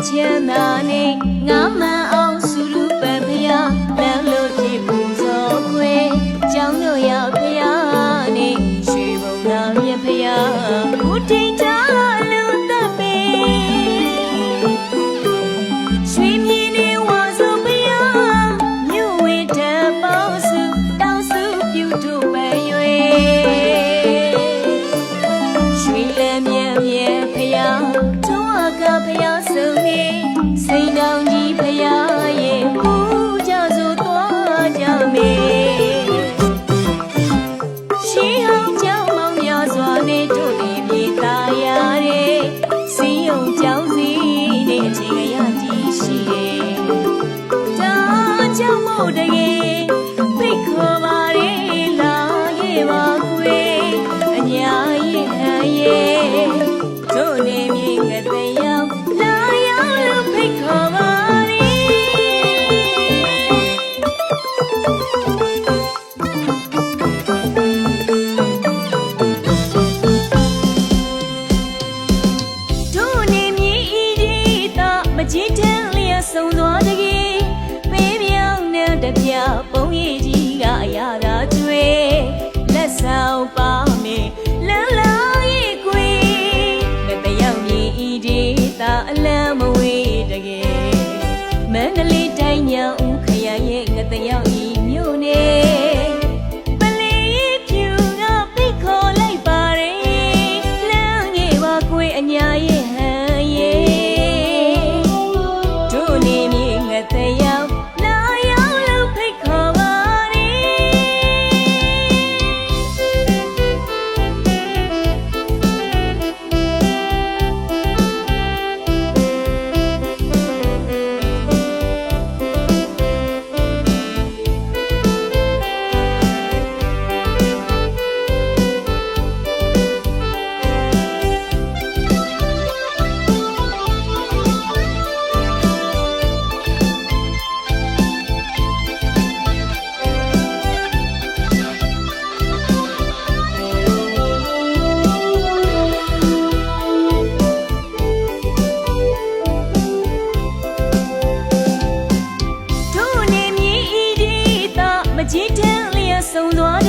ချမ်းသာနေငါမှန်အောင်စုလူပန်ဖယားလမ်းလို့ဖြစ်ပူဇော်ခွေကြောင်းတို့ရဖယားနေရွှေဘုံသာမြတ်ဖယားဦးထိန်ချလူသက်ပေရွှေမြင်းနေဝါစုဖယားမြို့ဝေထပေါင်းစုတောင်းစုပြုတို့ပဲရွေရွှေလည်းမြဲမြဲဖယားထွန်းအကဖယားစုံနေစိန်တောင်ကြီးဖယားရဲ့ပူကြစို့သွားကြမေရှေးဟောင်းကြောင်းမောင်များစွာနေတို့ဒီမြေသားရတဲ့စီယုံကြောင်းစီနေအချိန်ရကြီးရှိတယ်ဒါကြောင့်မို့တကယ်ဖိတ်ခေါ်ပါလေလာရဲ့ပါခွေအညာရဲ့ဟန်ရဲ့တို့နေမြေငတဲ့ရောက်လာရောက်လို့ဖိတ်ခေါ်ပါပုံရည်ကြီးကအရာသာကျွေးလက်ဆောင်ပါမယ်လမ်းလာရဲ့ကွေငါတယောက်မြည်ဤဒေတာအလံမဝေးတကယ်မန္တလေးတိုင်းညောင်ခရိုင်ရဲ့ငါတယောက်ဤမြို့နေပလေးဖြူကဖိတ်ခေါ်လိုက်ပါတယ်လမ်းငယ်ပါကွေအညာရဲ့ဟန်ရဲ့တို့နေမြေငါတယောက်ကြီးတန်းလျက်ဆုံးသွား